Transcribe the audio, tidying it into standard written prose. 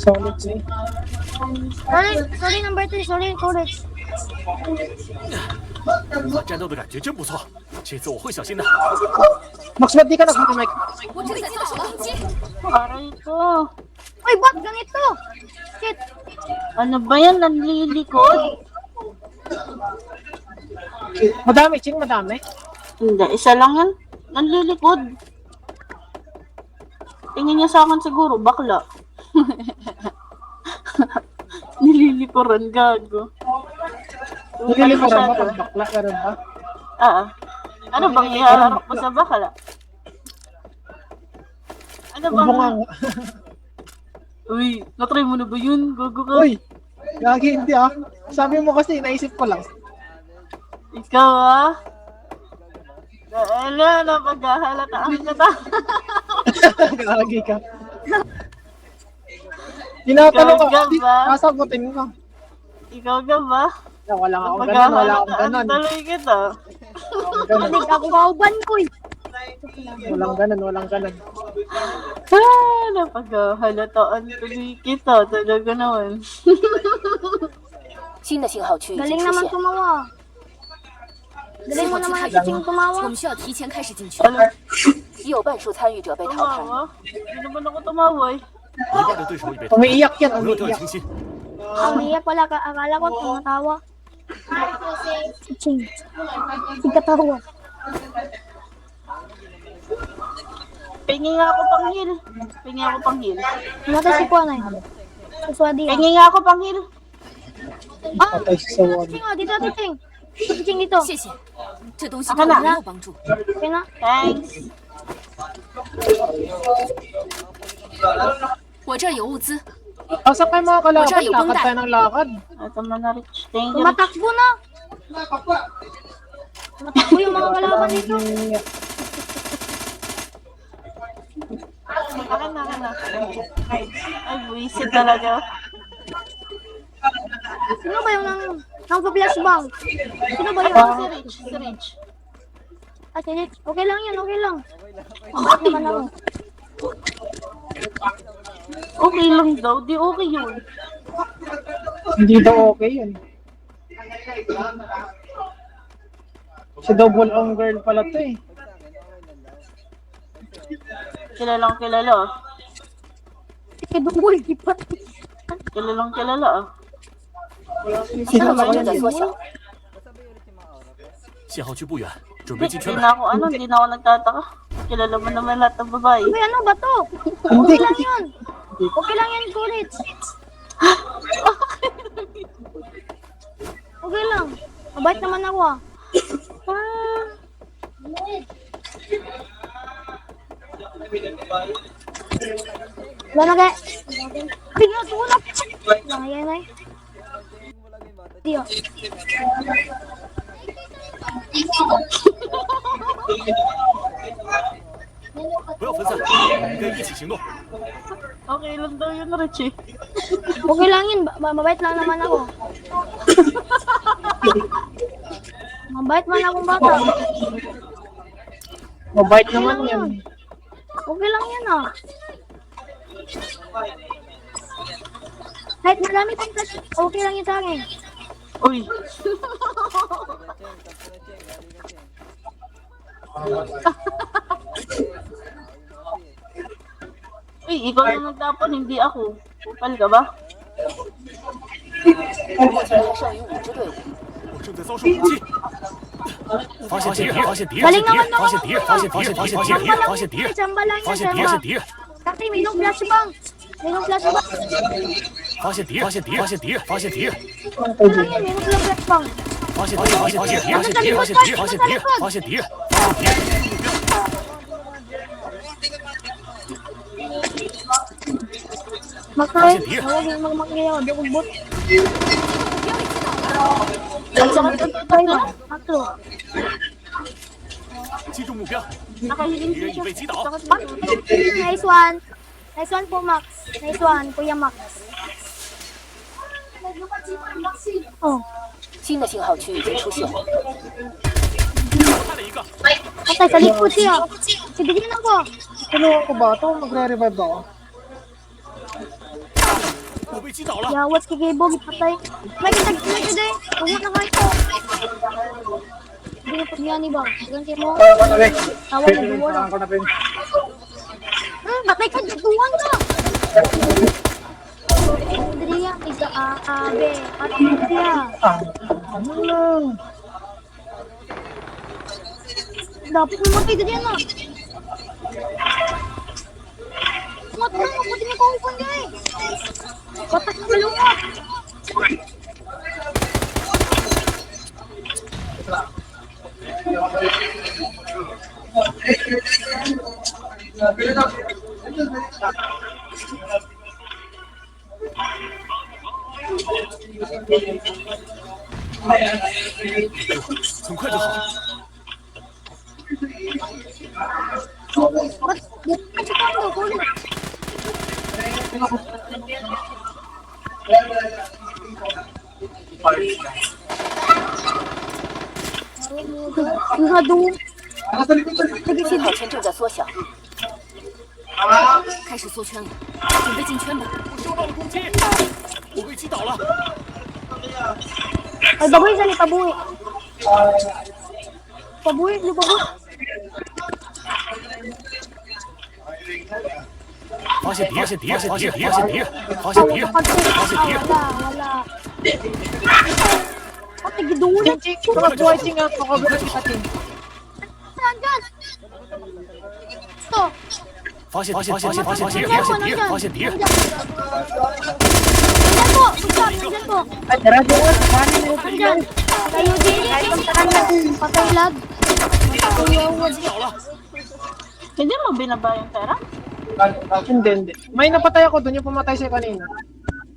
Solid eh. Sorry number 3, sorry courage. 战斗的感觉真不错，这次我会小心的。 Max, ba't di ka nag-mic? 我这里接到手攻击， Aray ko. Uy, ba't ganito? Shit. Ano ba yan? Nanlilikod? Madami, Ching, madami. Hindi, isa lang yan. Nanlilikod. Tingin niya sa akin siguro, bakla. Nililikuran, gago. Nililikuran ba pag bakla? Ganun ba? Ano bang iharap mo sa bakla? Ano bang... Bubungang. Uy, natry mo na ba yun? Gago ka. Uy, gagi hindi ah. Sabi mo kasi, naisip ko lang. Ikaw ah? Ano, napaghahalata ka ta. Gagi ka. Tinatanong ko, Ikaw ba? sasagutin ko. Ikaw ka ba? Wala akong ganun, wala akong ganun. Tuloy kita. Manig ako kauban ko eh. Walang ganun. Napaghahalataan tuloy kita. Talaga naman. 新的信号区已经 Galing 出 naman 现， tumawa. Galing mo 信号区 naman 太 si 远 Ching 了， tumawa. 我们需要提前开始进去。 Ano? 已有半数参与者被淘汰。 Tumawa? Hindi naman ako tumawa eh. 一半的对手已被淘汰， Umiiyak yan, 不要掉以 umiiyak. 轻心。 Umiyak pala, akala ko tumatawa. Si Ching. Si katawa. Pingi nga ako pang heal. Pingi ako pang heal. Namatay si Puan eh. Si Swadi ah. Pingi nga ako pang heal. Ah! Patay si Sawad. Ching oh, dito, Ching. Si Ching dito. 谢谢，这东西对我没有帮助。 Okay na. Thanks. 我这儿有物资， Asa kayo mga kalakad? Wala, yung Lakad punta. tayo ng lakad. Ito man na Rich. Thank you. Tumatakbo na. Tumatakbo yung mga kalaban dito. Akin na. Ay, buwisit talaga. Sino ba yung nang flashbang? Sino ba yun? Si Rich. Si Rich. Ah, si Rich. Okay lang yan, okay lang. Bakit naman ako? Okay lang daw. Di okay yun. Hindi daw okay yun. Si double on girl pala to eh. Kilalang kilala ah. Kedungol, di pa. Kilalang kilala ah. Sino 他 ba 们正在 yan? 缩小。 信号区不远，准备进圈 Hindi 了。 na ako hindi na ako nagtataka. Kilala mo naman lahat ng babae. Uy, ano ba to? Hindi. Okay lang yun. Okay lang yan, Courage. Okay lang. Mabait naman ako ah. Wala na kaya. Tingnan, tulak. Ayan ay. Diyo. 不要分散，我们该一起行动。 Okay lang daw yun, Rich eh. Okay lang yun. Mabait lang naman ako. Mabait man akong bata. Mabait naman yan. Okay lang yan ah. Kahit marami pang flash, okay lang yun sa akin. Uy. Uy, ikaw na nagtapon, hindi ako. Kupal ka ba? 目前还剩余5支队伍，我正在遭受攻击。发现敌人！发现敌人！ Galing naman 发现敌人！发现敌人！发现敌人！发现敌人！ Chamba lang 发 yan, 现敌人！发 chamba. 现敌人！ Kasi may nung flashbang. May nung flashbang. 发现敌人！发现敌人！发现敌人！发现敌人！ Okay lang yan, may nung flashbang. 发现敌人！发现敌人！发现敌人！发现敌人！发现敌人！发现敌人！发现敌人！ Makay, huwag yung magmakaya, di ko bot. Ako. 击中目标， Nakahiling 敌人已被击倒。 Nice one. Nice one po, Max. Nice one, Kuya Max. Oh, 新的信号区已经出现。害了一个， patay sa likod siya. Sige din ako. Tulungan ko ba ito? Magre-revive ako. 被击倒了。 Yawat kay Gaybog, patay. May kitag na siya din. Huwag na kayo ko. Hindi na pagyani ba? Ganti mo. Ako na, Peng. Tawag na Peng, duwa na. ako na, Peng. Patay ka, duwan ka. Andrea, abe. Patay siya. Ano lang? Dapat mamatay ka dyan ah. Mat na, pati may kaupan ka eh. Patak na kalungat.很快就好。 Ba't di ka chikando, kulo? Sigurado. 号圈正在缩小，开始缩圈了，准备进圈吧。我收到了攻击，我被击倒了。 Ay, baboy sali, baboy. Baboy, di baboy. 发现敌人，发现敌人，发现敌人，发现敌人，发现敌人，发现敌人。 Wala. Pati gidulo. Ching, Ching. Mga buhay, Ching. Makagulat kita, Ching. Saan dyan? Ito. 发现敌人，发现敌人，发现敌人，发现敌人。 Nandyan po. Nandyan po. Ay, tara, doon. Paano mo? Nandyan. Kayo din. Patay lag. Patay击倒了， Hindi mo binaba yung pera? Hindi, hindi. May napatay ako doon yung pumatay siya kanina.